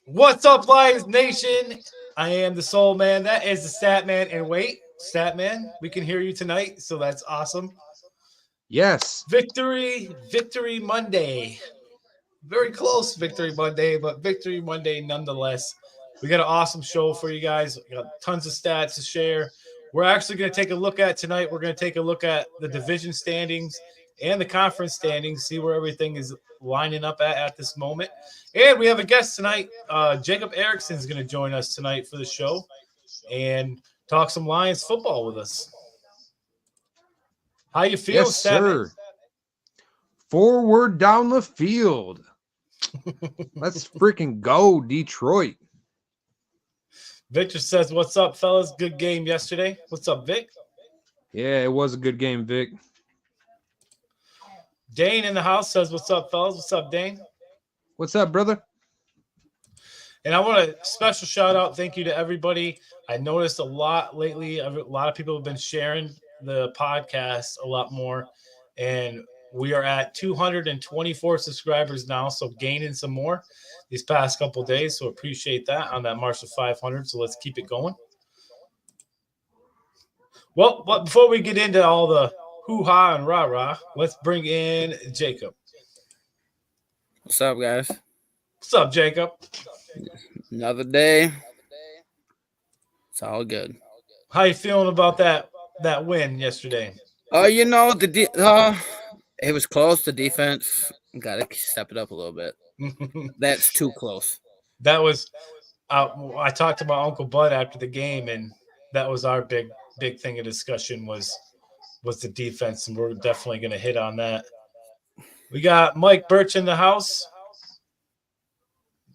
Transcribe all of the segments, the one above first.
What's up, Lions Nation? I am the Soul Man. That is the Stat Man. And wait, Stat Man, we can hear you tonight, so that's awesome. Yes. Victory Monday. Very close, Victory Monday, but Victory Monday nonetheless. We got an awesome show for you guys. We got tons of stats to share. We're actually going to take a look at tonight. We're going to take a look at the division standings and the conference standings, see where everything is lining up at this moment. And we have a guest tonight. Jacob Erickson is going to join us tonight for the show and talk some Lions football with us. How you feel, Yes, Statman? sir. Forward down the field. Let's freaking go, Detroit. Victor says, "What's up, fellas? Good game yesterday. What's up, Vic?" Yeah, it was a good game, Vic. Dane in the house says, "What's up, fellas? What's up, Dane?" What's up, brother? And I want a special shout out. Thank you to everybody. I noticed a lot lately. A lot of people have been sharing the podcast a lot more. And we are at 224 subscribers now. So gaining some more these past couple of days. So appreciate that on that March of 500. So let's keep it going. Well, but before we get into all the hoo-ha and rah-rah, let's bring in Jacob. What's up, guys? What's up, Jacob? Another day. It's all good. How you feeling about that win yesterday? It was close. The defense got to step it up a little bit. That's too close. That was I talked to my Uncle Bud after the game, and that was our big thing of discussion was the defense, and we're definitely going to hit on that. We got Mike Birch in the house.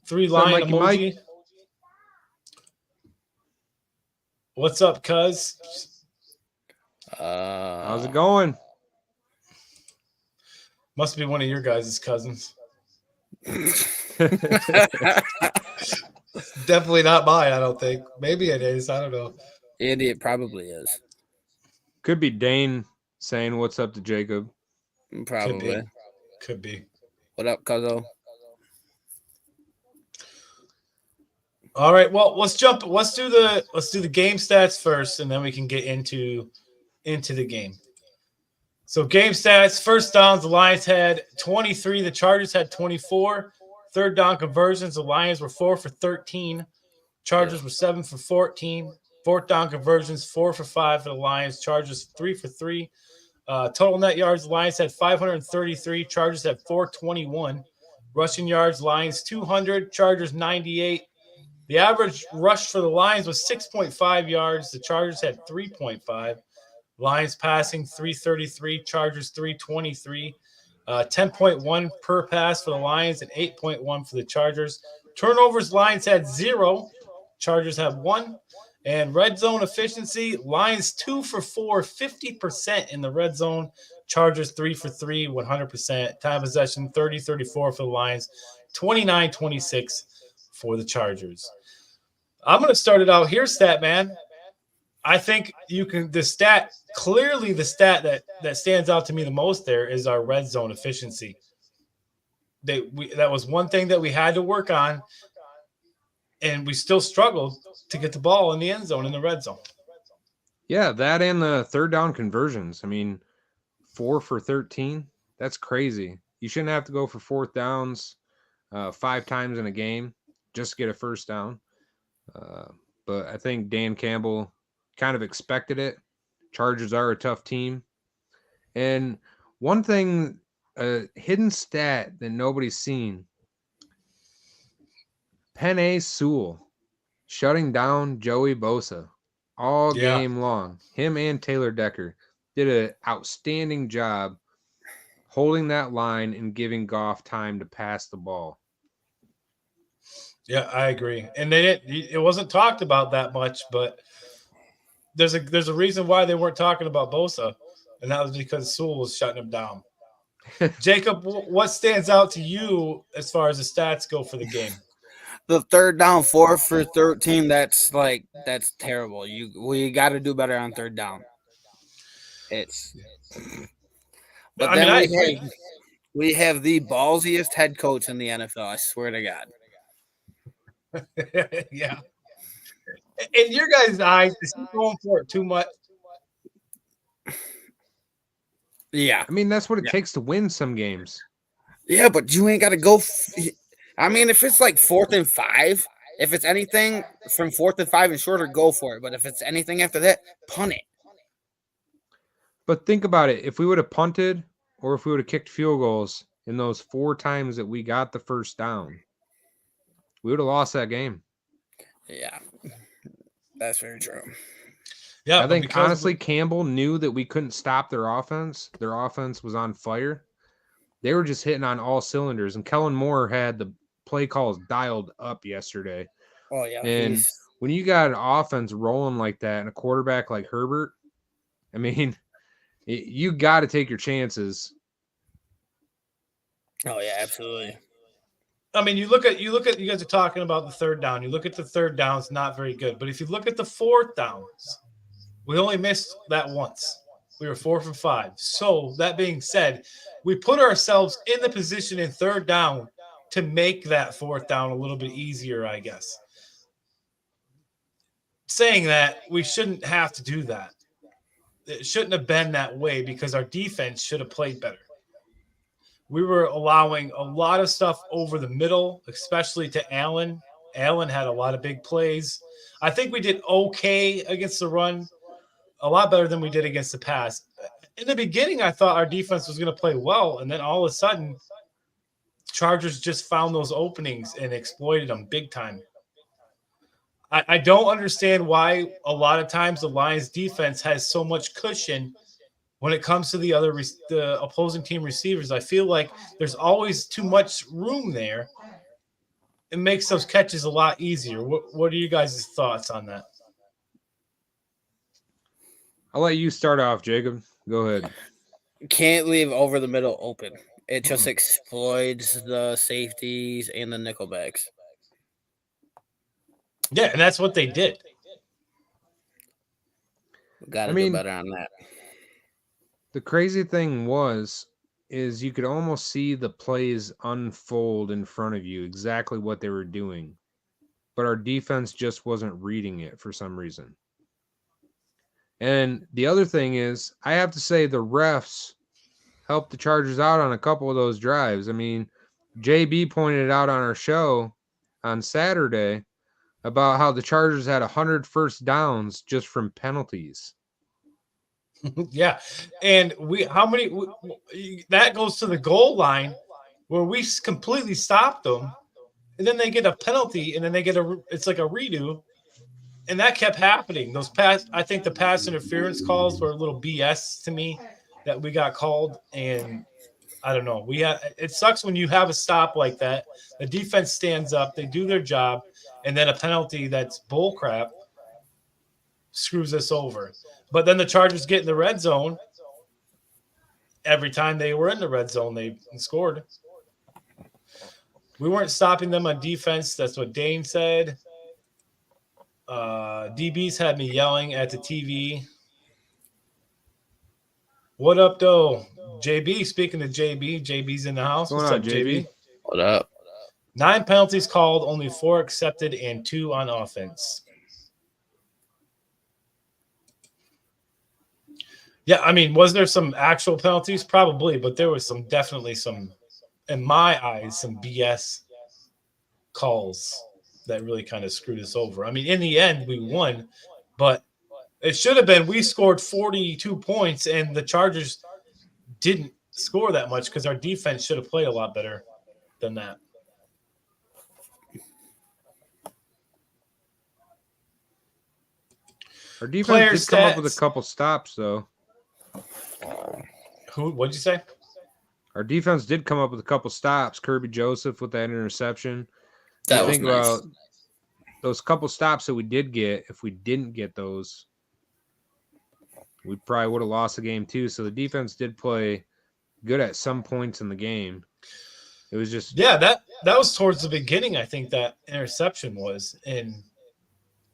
3-line emoji. Mike? What's up, cuz? How's it going? Must be one of your guys' cousins. Definitely not mine, I don't think. Maybe it is. I don't know. It probably is. Could be Dane saying what's up to Jacob. Probably. Could be. What up, cuzzo? All right. Well, let's do the game stats first, and then we can get into the game. So game stats, first downs, the Lions had 23, the Chargers had 24. Third down conversions, the Lions were 4 for 13. Chargers were 7 for 14. Fourth down conversions, 4 for 5 for the Lions. Chargers 3 for 3. Total net yards, the Lions had 533. Chargers had 421. Rushing yards, Lions 200. Chargers 98. The average rush for the Lions was 6.5 yards. The Chargers had 3.5. Lions passing 333. Chargers 323. 10.1 per pass for the Lions and 8.1 for the Chargers. Turnovers, Lions had 0. Chargers have 1. And red zone efficiency, Lions 2 for 4, 50% in the red zone. Chargers 3 for 3, 100%. Time possession 30-34 for the Lions, 29-26 for the Chargers. I'm going to start it out here, Stat Man. I think the stat that stands out to me the most there is our red zone efficiency. That was one thing that we had to work on, and we still struggled to get the ball in the end zone, in the red zone. Yeah, that and the third down conversions. I mean, 4 for 13. That's crazy. You shouldn't have to go for fourth downs 5 times in a game just to get a first down. But I think Dan Campbell kind of expected it. Chargers are a tough team. And one thing, a hidden stat that nobody's seen, Penei Sewell shutting down Joey Bosa all game long. Him and Taylor Decker did an outstanding job holding that line and giving Goff time to pass the ball. Yeah, I agree. And it wasn't talked about that much, but there's a reason why they weren't talking about Bosa, and that was because Sewell was shutting him down. Jacob, what stands out to you as far as the stats go for the game? The third down, 4 for 13. That's terrible. We got to do better on third down. But we have the ballsiest head coach in the NFL. I swear to God. Yeah. In your guys' eyes, is he going for it too much? Yeah. I mean, that's what it Yeah. takes to win some games. Yeah, but you ain't got to go. I mean, if it's like 4th and 5, if it's anything from 4th and 5 and shorter, go for it. But if it's anything after that, punt it. But think about it. If we would have punted or if we would have kicked field goals in those 4 times that we got the first down, we would have lost that game. Yeah, that's very true. Yeah, I think honestly, Campbell knew that we couldn't stop their offense. Their offense was on fire. They were just hitting on all cylinders. And Kellen Moore had the play calls dialed up yesterday. Oh, yeah. And when you got an offense rolling like that and a quarterback like Herbert, I mean, you got to take your chances. Oh, yeah, absolutely. I mean, you look at you guys are talking about the third down. You look at the third downs, not very good. But if you look at the fourth downs, we only missed that once. We were 4 for 5. So that being said, we put ourselves in the position in third down to make that fourth down a little bit easier, I guess. Saying that, we shouldn't have to do that. It shouldn't have been that way because our defense should have played better. We were allowing a lot of stuff over the middle, especially to Allen. Allen had a lot of big plays. I think we did okay against the run, a lot better than we did against the pass. In the beginning, I thought our defense was going to play well, and then all of a sudden, Chargers just found those openings and exploited them big time. I don't understand why a lot of times the Lions defense has so much cushion when it comes to the opposing team receivers. I feel like there's always too much room there. It makes those catches a lot easier. What are you guys' thoughts on that? I'll let you start off, Jacob. Go ahead. Can't leave over the middle open. It just exploits the safeties and the nickelbacks. Yeah, and that's what they did. Got to do better on that. The crazy thing is you could almost see the plays unfold in front of you, exactly what they were doing. But our defense just wasn't reading it for some reason. And the other thing is, I have to say the refs helped the Chargers out on a couple of those drives. I mean, JB pointed out on our show on Saturday about how the Chargers had 100 first downs just from penalties. Yeah. And that goes to the goal line where we completely stopped them. And then they get a penalty and then it's like a redo. And that kept happening. I think the pass interference calls were a little BS to me that we got called. And I don't know. It sucks when you have a stop like that. The defense stands up, they do their job, and then a penalty that's bullcrap screws us over. But then the Chargers get in the red zone. Every time they were in the red zone, they scored. We weren't stopping them on defense. That's what Dane said. DBs had me yelling at the TV. What up, though? JB, speaking of JB's in the house. What's up, JB? What up? 9 penalties called, only 4 accepted, and 2 on offense. Yeah, I mean, was there some actual penalties? Probably, but there was definitely some, in my eyes, some BS calls that really kind of screwed us over. I mean, in the end, we won, but it should have been we scored 42 points, and the Chargers didn't score that much because our defense should have played a lot better than that. Our defense did come up with a couple stops, though. What'd you say? Our defense did come up with a couple stops. Kirby Joseph with that interception. That was think nice. About those couple stops that we did get. If we didn't get those, we probably would have lost the game too. So the defense did play good at some points in the game. It was just that was towards the beginning. I think that interception was, and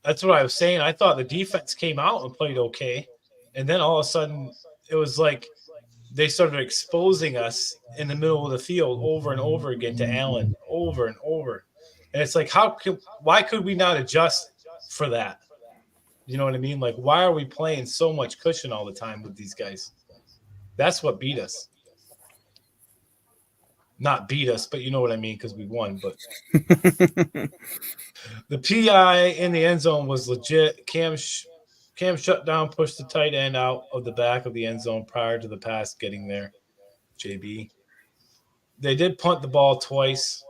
that's what I was saying. I thought the defense came out and played okay, and then all of a sudden it was like they started exposing us in the middle of the field over and over again to Allen, over and over. And it's like, why could we not adjust for that? You know what I mean? Like, why are we playing so much cushion all the time with these guys? That's what beat us. Not beat us, but you know what I mean, because we won. But the PI in the end zone was legit. Cam shut down, pushed the tight end out of the back of the end zone prior to the pass getting there. JB. They did punt the ball twice.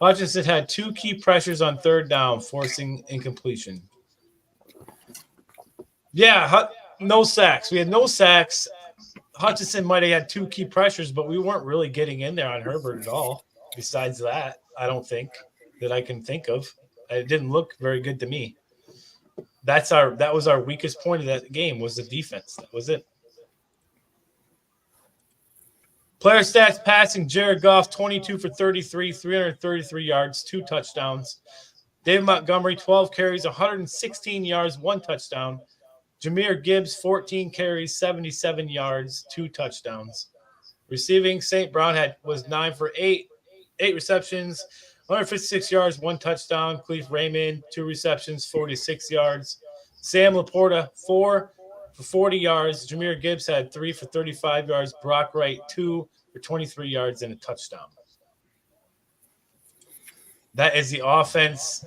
Hutchinson had 2 key pressures on third down, forcing incompletion. Yeah, no sacks. We had no sacks. Hutchinson might have had 2 key pressures, but we weren't really getting in there on Herbert at all. Besides that, I don't think that I can think of. It didn't look very good to me. That was our weakest point of that game was the defense. That was it. Player stats passing, Jared Goff, 22 for 33, 333 yards, 2 touchdowns. David Montgomery, 12 carries, 116 yards, 1 touchdown. Jahmyr Gibbs, 14 carries, 77 yards, 2 touchdowns. Receiving, St. Brown was 9 for 8 receptions, 156 yards, 1 touchdown. Khalif Raymond, 2 receptions, 46 yards. Sam Laporta, 4 for 40 yards. Jahmyr Gibbs had 3 for 35 yards. Brock Wright, 2 for 23 yards and a touchdown. That is the offense.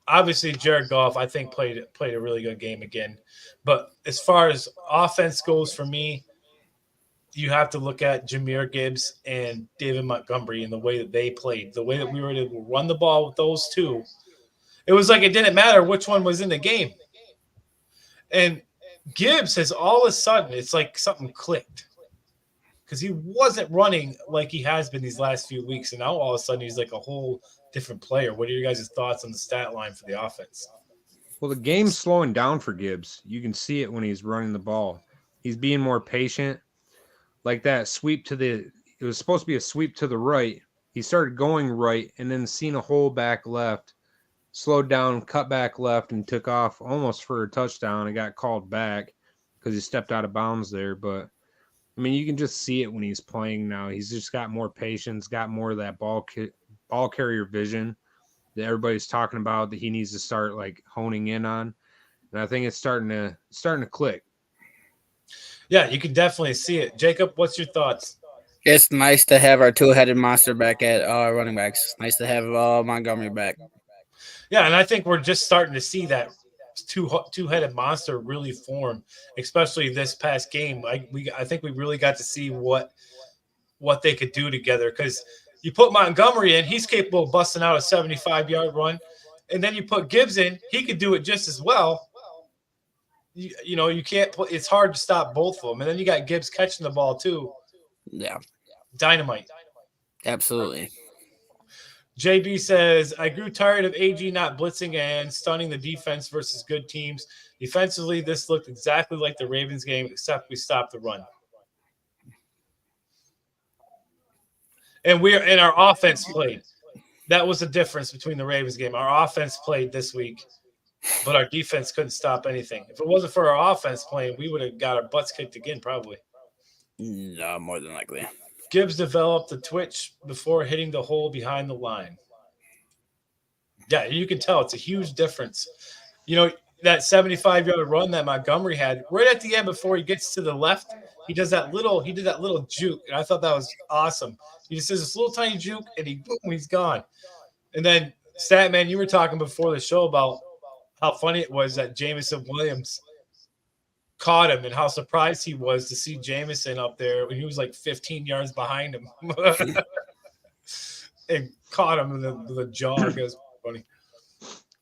Obviously, Jared Goff, I think, played a really good game again. But as far as offense goes for me, you have to look at Jahmyr Gibbs and David Montgomery and the way that they played, the way that we were able to run the ball with those two. It was like it didn't matter which one was in the game. And Gibbs has all of a sudden, it's like something clicked because he wasn't running like he has been these last few weeks. And now all of a sudden he's like a whole different player. What are your guys' thoughts on the stat line for the offense? Well, the game's slowing down for Gibbs. You can see it when he's running the ball. He's being more patient. Like that sweep it was supposed to be a sweep to the right. He started going right and then seen a hole back left, slowed down, cut back left, and took off almost for a touchdown. It got called back because he stepped out of bounds there. But, I mean, you can just see it when he's playing now. He's just got more patience, got more of that ball carrier vision that everybody's talking about that he needs to start, like, honing in on. And I think it's starting to click. Yeah, you can definitely see it. Jacob, what's your thoughts? It's nice to have our 2-headed monster back at running backs. Nice to have Montgomery back. Yeah, and I think we're just starting to see that two-headed monster really form, especially this past game. I think we really got to see what they could do together because you put Montgomery in, he's capable of busting out a 75-yard run, and then you put Gibbs in, he could do it just as well. You can't – it's hard to stop both of them. And then you got Gibbs catching the ball too. Yeah. Dynamite. Absolutely. JB says, I grew tired of AG not blitzing and stunning the defense versus good teams. Defensively, this looked exactly like the Ravens game, except we stopped the run. And our offense played. That was the difference between the Ravens game. Our offense played this week, but our defense couldn't stop anything. If it wasn't for our offense playing, we would have got our butts kicked again, probably. No, more than likely. Gibbs developed the twitch before hitting the hole behind the line. Yeah, you can tell it's a huge difference. That 75-yard run that Montgomery had right at the end before he gets to the left, he did that little juke, and I thought that was awesome. He just does this little tiny juke, and he's gone. And then, Statman, you were talking before the show about how funny it was that Jameson Williams caught him and how surprised he was to see Jameson up there when he was like 15 yards behind him and caught him in the jaw. It was funny.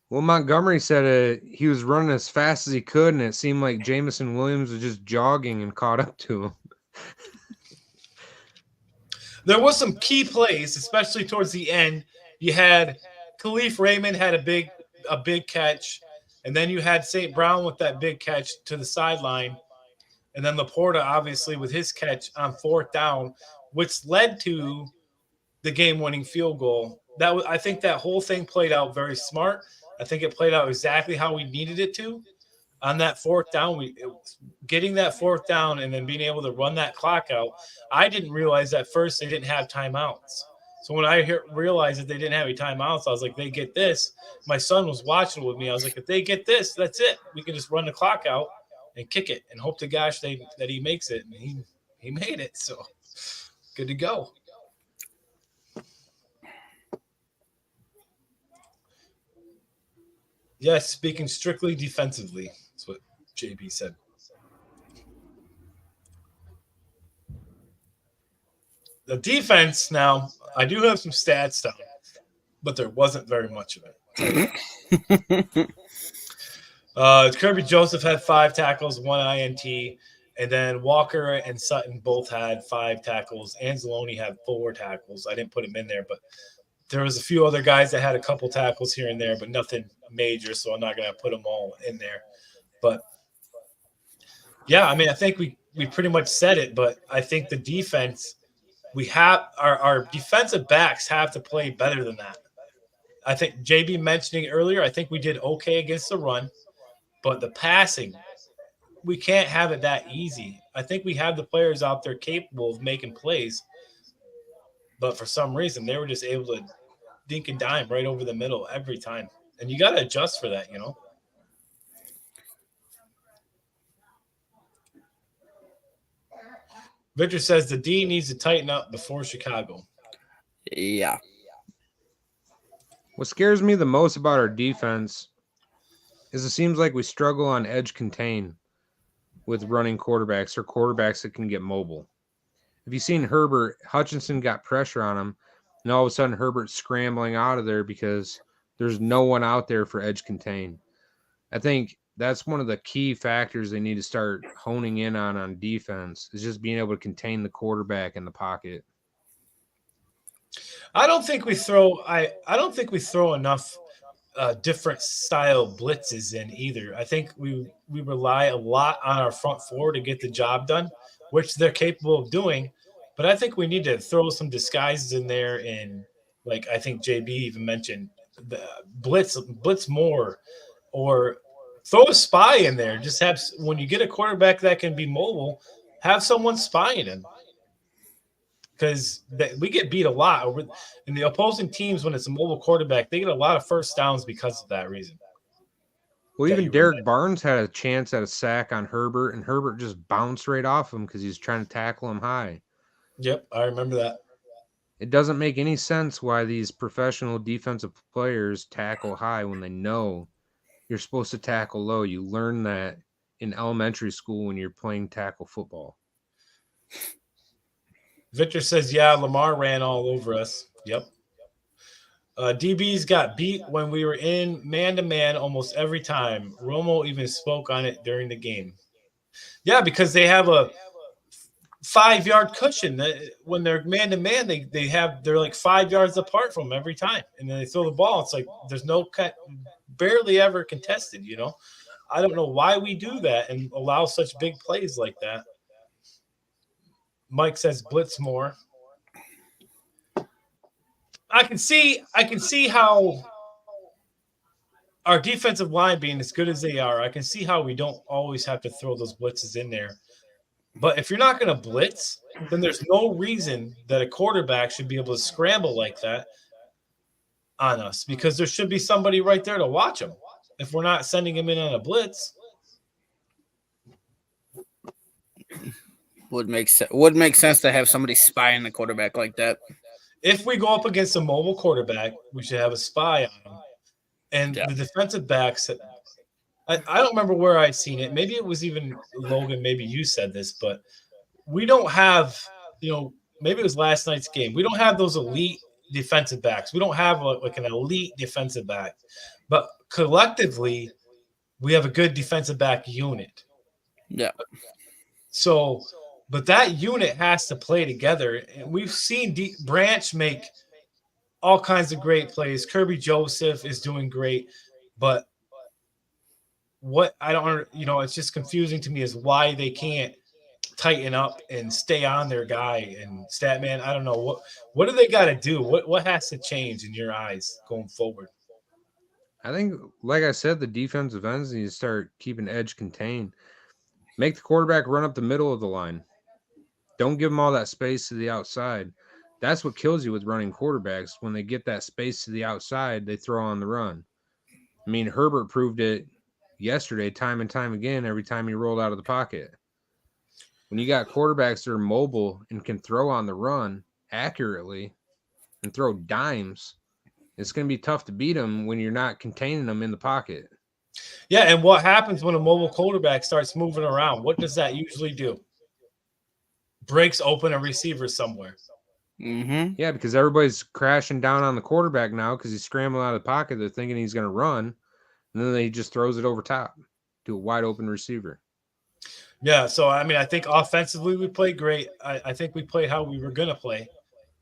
Well, Montgomery said he was running as fast as he could, and it seemed like Jameson Williams was just jogging and caught up to him. There was some key plays, especially towards the end. You had Khalif Raymond had a big catch. And then you had St. Brown with that big catch to the sideline. And then Laporta, obviously, with his catch on 4th down, which led to the game-winning field goal. I think that whole thing played out very smart. I think it played out exactly how we needed it to. On that 4th down, getting that 4th down and then being able to run that clock out. I didn't realize at first they didn't have timeouts. So when I realized that they didn't have any timeouts, I was like, they get this. My son was watching with me. I was like, if they get this, that's it. We can just run the clock out and kick it and hope to gosh that he makes it. And he made it. So good to go. Yes, speaking strictly defensively. That's what JB said. The defense, now, I do have some stats down, but there wasn't very much of it. Kirby Joseph had 5 tackles, 1 INT, and then Walker and Sutton both had 5 tackles. Anzalone had 4 tackles. I didn't put him in there, but there was a few other guys that had a couple tackles here and there, but nothing major, so I'm not going to put them all in there. But, yeah, I mean, I think we pretty much said it, but I think the defense – we have our defensive backs have to play better than that. I think JB mentioning earlier, I think we did okay against the run, but the passing, we can't have it that easy. I think we have the players out there capable of making plays, but for some reason they were just able to dink and dime right over the middle every time. And you got to adjust for that, you know? Victor says the D needs to tighten up before Chicago. Yeah. What scares me the most about our defense is it seems like we struggle on edge contain with running quarterbacks or quarterbacks that can get mobile. If you've seen Herbert, Hutchinson got pressure on him, and all of a sudden Herbert's scrambling out of there because there's no one out there for edge contain. I think that's one of the key factors they need to start honing in on defense is just being able to contain the quarterback in the pocket. I don't think we throw enough different style blitzes in either. I think we rely a lot on our front four to get the job done, which they're capable of doing. But I think we need to throw some disguises in there, and like I think JB even mentioned, the blitz more, or throw a spy in there. Just have, when you get a quarterback that can be mobile, have someone spying him. Because we get beat a lot. In the opposing teams, when it's a mobile quarterback, they get a lot of first downs because of that reason. Well, even Derek Barnes had a chance at a sack on Herbert, and Herbert just bounced right off him because he was trying to tackle him high. Yep, I remember that. It doesn't make any sense why these professional defensive players tackle high when they know you're supposed to tackle low. You learn that in elementary school when you're playing tackle football. Victor says, yeah, Lamar ran all over us. Yep. DBs got beat when we were in man-to-man almost every time. Romo even spoke on it during the game. Yeah, because they have a 5-yard cushion. When they're man-to-man, they're like 5 yards apart from them every time. And then they throw the ball. It's like there's no cut, barely ever contested, you know. I don't know why we do that and allow such big plays like that. Mike says blitz more. I can see how our defensive line being as good as they are, I can see how we don't always have to throw those blitzes in there. But if you're not going to blitz, then there's no reason that a quarterback should be able to scramble like that on us, because there should be somebody right there to watch him if we're not sending him in on a blitz. Would make sense to have somebody spying the quarterback like that. If we go up against a mobile quarterback, we should have a spy on him. And the defensive backs, I don't remember where I'd seen it. Maybe it was even Logan. Maybe you said this, but we don't have, maybe it was last night's game. We don't have those elite defensive backs. We don't have like an elite defensive back. But collectively, we have a good defensive back unit. Yeah. So, but that unit has to play together. And we've seen Branch make all kinds of great plays. Kirby Joseph is doing great. But what I don't, it's just confusing to me is why they can't tighten up and stay on their guy. And Statman, I don't know. What do they got to do? What has to change in your eyes going forward? I think, like I said, the defensive ends need to start keeping edge contained. Make the quarterback run up the middle of the line. Don't give them all that space to the outside. That's what kills you with running quarterbacks. When they get that space to the outside, they throw on the run. I mean, Herbert proved it yesterday time and time again every time he rolled out of the pocket. When you got quarterbacks that are mobile and can throw on the run accurately and throw dimes, it's going to be tough to beat them when you're not containing them in the pocket. Yeah, and what happens when a mobile quarterback starts moving around? What does that usually do? Breaks open a receiver somewhere. Mm-hmm. Yeah, because everybody's crashing down on the quarterback now because he's scrambling out of the pocket. They're thinking he's going to run, and then he just throws it over top to a wide open receiver. Yeah, so I mean, I think offensively we played great. I think we played how we were going to play,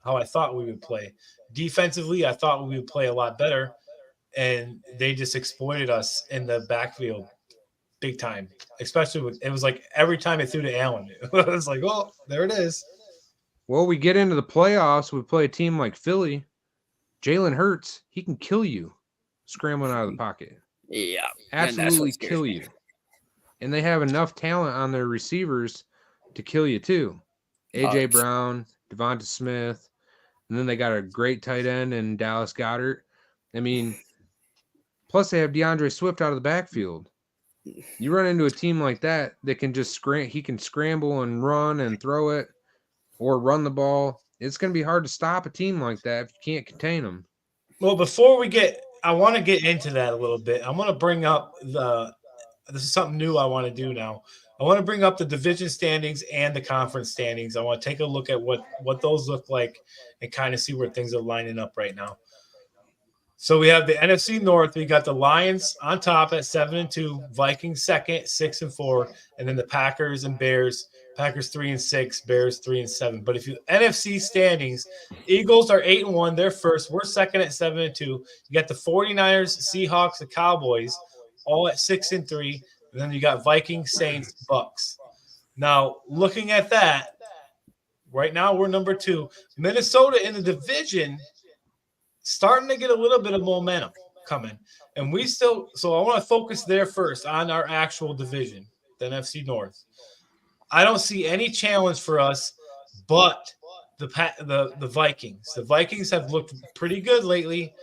how I thought we would play. Defensively, I thought we would play a lot better, and they just exploited us in the backfield big time. Especially with, it was like every time it threw to Allen, it was like, oh, there it is. Well, we get into the playoffs. We play a team like Philly. Jalen Hurts, he can kill you scrambling out of the pocket. Yeah. Absolutely kill you. And they have enough talent on their receivers to kill you too. A.J. Brown, Devonta Smith, and then they got a great tight end in Dallas Goedert. I mean, plus they have DeAndre Swift out of the backfield. You run into a team like that can just he can scramble and run and throw it or run the ball. It's going to be hard to stop a team like that if you can't contain them. Well, before we I want to get into that a little bit. I want to bring up this is something new I want to do now. I want to bring up the division standings and the conference standings. I want to take a look at what those look like and kind of see where things are lining up right now. So we have the NFC North. We got the Lions on top at 7-2, Vikings second, 6-4, and then the Packers and Bears. Packers 3-6, Bears 3-7. But if you NFC standings, Eagles are 8-1. They're first. We're second at 7-2. You got the 49ers, Seahawks, the Cowboys, all at 6-3. And then you got Vikings, Saints, Bucks. Now, looking at that, right now we're number 2. Minnesota in the division starting to get a little bit of momentum coming. And so I want to focus there first on our actual division, the NFC North. I don't see any challenge for us but the Vikings. The Vikings have looked pretty good lately.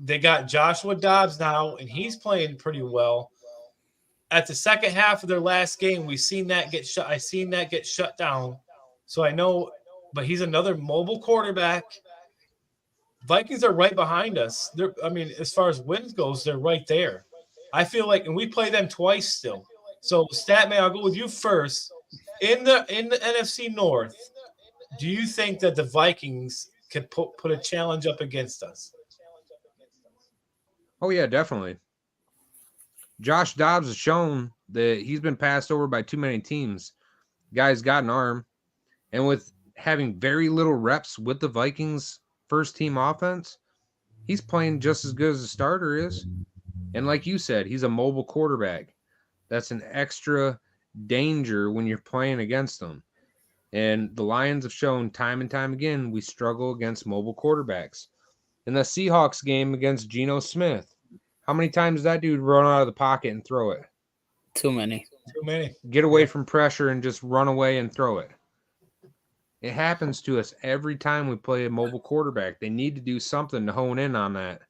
They got Joshua Dobbs now, and he's playing pretty well. At the second half of their last game, I seen that get shut down. So I know, but he's another mobile quarterback. Vikings are right behind us. As far as wins goes, they're right there. I feel like, and we play them twice still. So, Statman, I'll go with you first. In the NFC North, do you think that the Vikings can put a challenge up against us? Oh, yeah, definitely. Josh Dobbs has shown that he's been passed over by too many teams. Guy's got an arm. And with having very little reps with the Vikings first team offense, he's playing just as good as the starter is. And like you said, he's a mobile quarterback. That's an extra danger when you're playing against them. And the Lions have shown time and time again we struggle against mobile quarterbacks. In the Seahawks game against Geno Smith, how many times did that dude run out of the pocket and throw it? Too many. Get away from pressure and just run away and throw it. It happens to us every time we play a mobile quarterback. They need to do something to hone in on that.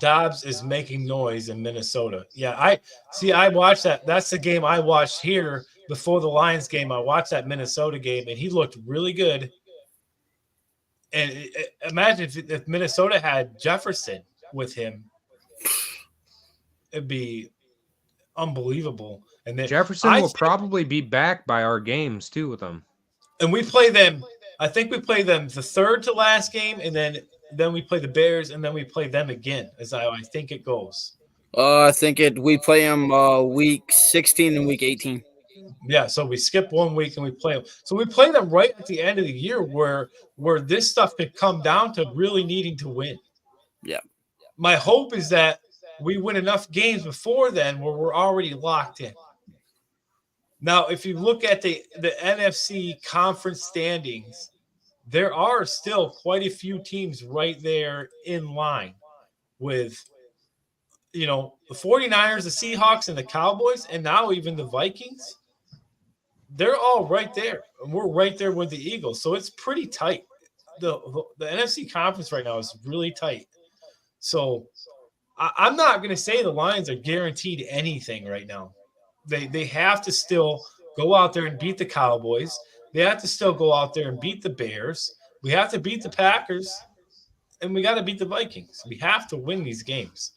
Dobbs is making noise in Minnesota. Yeah, I watched that. That's the game I watched here before the Lions game. I watched that Minnesota game, and he looked really good. And imagine if Minnesota had Jefferson with him, it'd be unbelievable. And then Jefferson will probably be back by our games too with them. And we play them. I think we play them the third to last game, and then we play the Bears, and then we play them again. As I think it goes. I think we play them week 16 and week 18. Yeah, so we skip 1 week and we play them. So we play them right at the end of the year where this stuff could come down to really needing to win. Yeah. My hope is that we win enough games before then where we're already locked in. Now, if you look at the NFC conference standings, there are still quite a few teams right there in line with, the 49ers, the Seahawks, and the Cowboys, and now even the Vikings. they're all right there, and we're right there with the Eagles. So it's pretty tight. The NFC conference right now is really tight. So I'm not going to say the Lions are guaranteed anything right now. They have to still go out there and beat the Cowboys. They have to still go out there and beat the Bears. We have to beat the Packers, and we got to beat the Vikings. We have to win these games.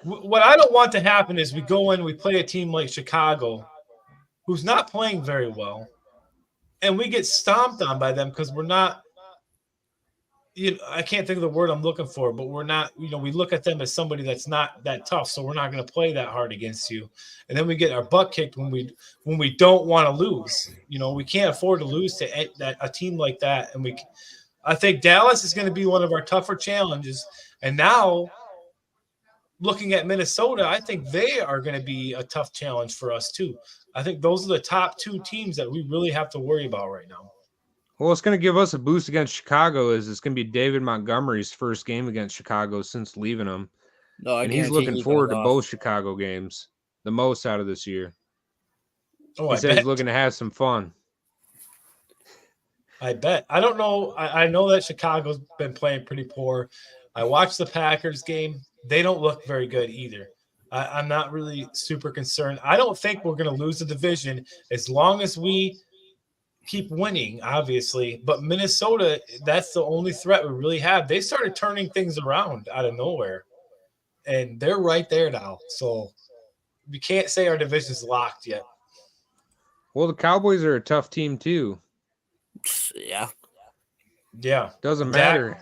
What I don't want to happen is we go in, we play a team like Chicago, who's not playing very well, and we get stomped on by them because we're not. I can't think of the word I'm looking for, but we're not. We look at them as somebody that's not that tough, so we're not going to play that hard against you. And then we get our butt kicked when we don't want to lose. We can't afford to lose to a team like that. And I think Dallas is going to be one of our tougher challenges. And now, looking at Minnesota, I think they are going to be a tough challenge for us too. I think those are the top two teams that we really have to worry about right now. Well, what's going to give us a boost against Chicago is it's going to be David Montgomery's first game against Chicago since leaving them. No, and he's looking forward to both Chicago games, the most out of this year. Oh, he said he's looking to have some fun. I bet. I don't know. I know that Chicago's been playing pretty poor. I watched the Packers game. They don't look very good either. I'm not really super concerned. I don't think we're going to lose the division as long as we keep winning, obviously. But Minnesota, that's the only threat we really have. They started turning things around out of nowhere, and they're right there now. So we can't say our division's locked yet. Well, the Cowboys are a tough team too. Yeah. Doesn't matter.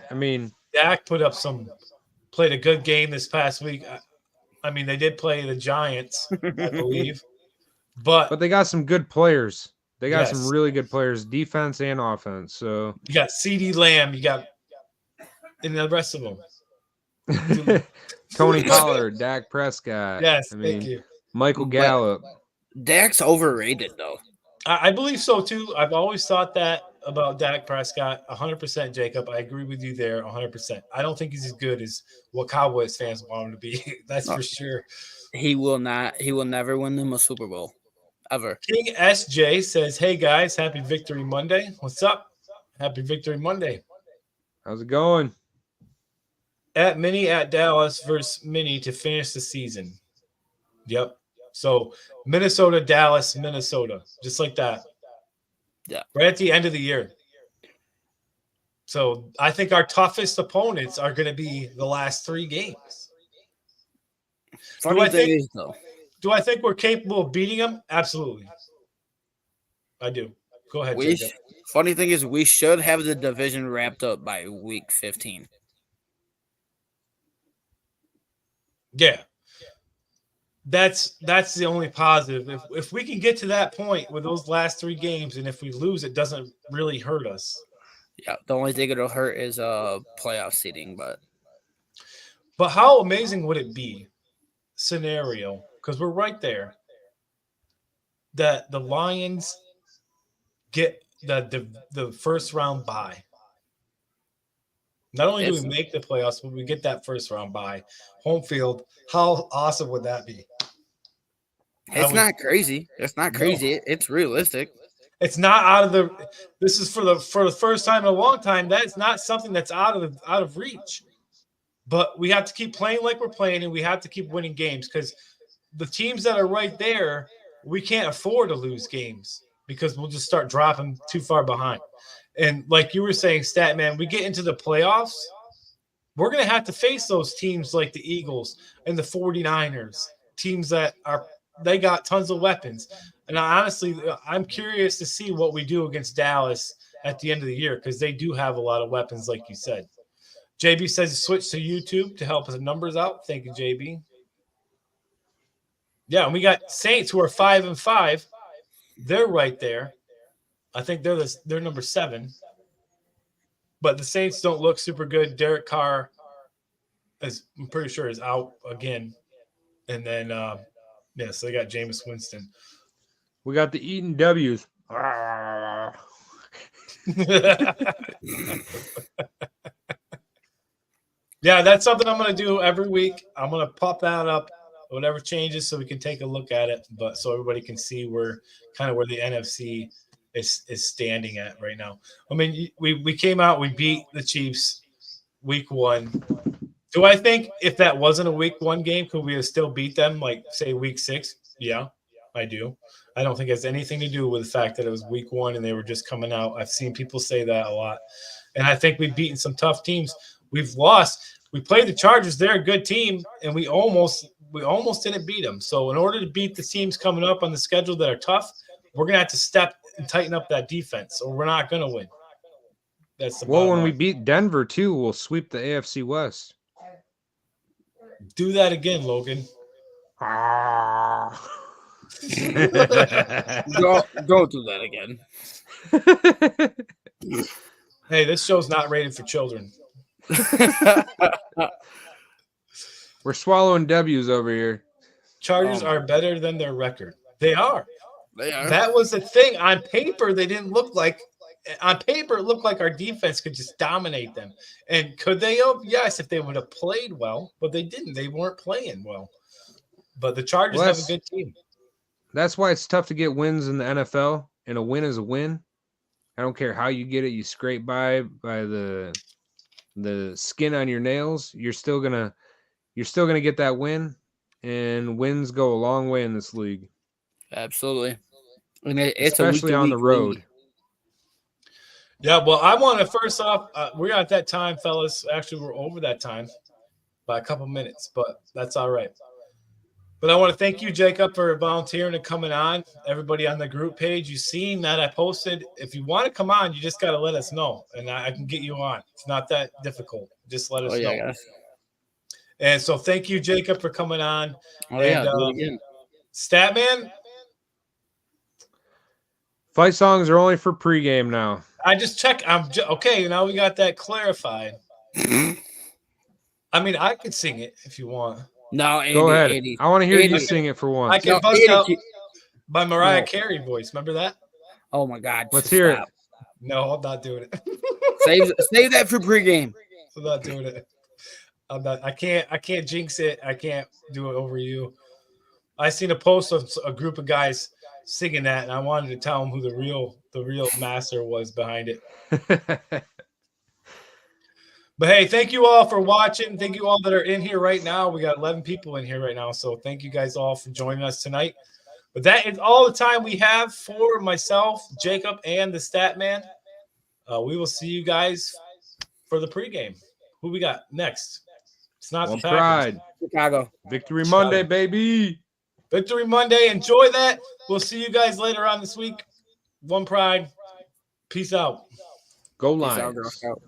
Dak played a good game this past week. I mean, they did play the Giants, I believe. But they got some good players. They got some really good players, defense and offense. So you got CeeDee Lamb, and the rest of them. Tony Pollard, Dak Prescott. Yes, thank you. Michael Gallup. Dak's overrated, though. I believe so, too. I've always thought that about Dak Prescott. 100%, Jacob. I agree with you there, 100%. I don't think he's as good as what Cowboys fans want him to be. That's for sure. He will not. He will never win them a Super Bowl. Ever. King SJ says, hey, guys, happy Victory Monday. What's up? Happy Victory Monday. How's it going? At Mini at Dallas versus Mini to finish the season. Yep. So Minnesota, Dallas, Minnesota, just like that. Yeah. Right at the end of the year. So I think our toughest opponents are going to be the last three games. Funny thing is, though. Do I think we're capable of beating them? Absolutely. I do. Go ahead, Jacob. Funny thing is, we should have the division wrapped up by week 15. Yeah. That's the only positive. If we can get to that point with those last three games, and if we lose, it doesn't really hurt us. Yeah, the only thing it'll hurt is playoff seeding, But how amazing would it be, scenario, because we're right there, that the Lions get the first round bye. Not only do we make the playoffs, but we get that first round bye. Home field. How awesome would that be? It's not crazy. It's not crazy. No. It's realistic. It's not out of the. This is for the first time in a long time. That's not something that's out of reach. But we have to keep playing like we're playing, and we have to keep winning games because the teams that are right there, we can't afford to lose games because we'll just start dropping too far behind. And like you were saying, Statman, we get into the playoffs, we're going to have to face those teams like the Eagles and the 49ers, teams that they got tons of weapons. And honestly, I'm curious to see what we do against Dallas at the end of the year because they do have a lot of weapons, like you said. JB says switch to YouTube to help us numbers out. Thank you, JB. Yeah, and we got Saints who are 5-5. They're right there. I think they're number 7. But the Saints don't look super good. Derek Carr I'm pretty sure is out again. And then so they got Jameis Winston. We got the Eaton W's. Yeah, that's something I'm going to do every week. I'm going to pop that up whatever changes, so we can take a look at it. But so everybody can see where the NFC is standing at right now. I mean, we came out, we beat the Chiefs week 1. Do I think if that wasn't a week 1 game, could we have still beat them, like, say, week 6? Yeah, I do. I don't think it has anything to do with the fact that it was week 1 and they were just coming out. I've seen people say that a lot. And I think we've beaten some tough teams. We've lost. We played the Chargers. They're a good team, and we almost didn't beat them. So in order to beat the teams coming up on the schedule that are tough, we're going to have to step and tighten up that defense, or we're not going to win. That's the Well, when we line. beat Denver, too, we'll sweep the AFC West. Do that again, Logan. Don't do that again. Hey, this show's not rated for children. We're swallowing W's over here. Chargers are better than their record. They are. They are. That was the thing. On paper, they didn't look like. On paper, it looked like our defense could just dominate them. And could they have? Yes, if they would have played well, but they didn't. They weren't playing well. But the Chargers have a good team. That's why it's tough to get wins in the NFL, and a win is a win. I don't care how you get it. You scrape by the skin on your nails. You're still gonna get that win, and wins go a long way in this league. Absolutely. And it's especially on the road. league. Yeah, well, I want to first off, we're at that time, fellas. Actually, we're over that time by a couple minutes, but that's all right. But I want to thank you, Jacob, for volunteering and coming on. Everybody on the group page, you've seen that I posted. If you want to come on, you just got to let us know, and I can get you on. It's not that difficult. Just let us know. Yeah. And so thank you, Jacob, for coming on. Oh, yeah. And, Do it again. Statman, Fight songs are only for pregame now. I just checked. Okay, now we got that clarified. I mean, I could sing it if you want. No, Andy, Go ahead. Andy. I want to hear Andy. you sing it for once. I can No, bust Andy, out keep- my Mariah No. Carey voice. Remember that? Oh my God! Let's hear it. Stop. No, I'm not doing it. Save that for pregame. I'm not doing it. I'm not. I can't jinx it. I can't do it over you. I seen a post of a group of guys singing that, and I wanted to tell them who the real master was behind it. But hey, thank you all for watching. Thank you all that are in here right now. We got 11 people in here right now, so thank you guys all for joining us tonight. But that is all the time we have for myself, Jacob, and the Statman. We will see you guys for the pregame. Who we got next? It's not One the Packers. pride. Chicago. Victory Monday, baby. Victory Monday. Enjoy that. We'll see you guys later on this week. One pride. Peace out. Go Peace out, Lions. Girl Scout.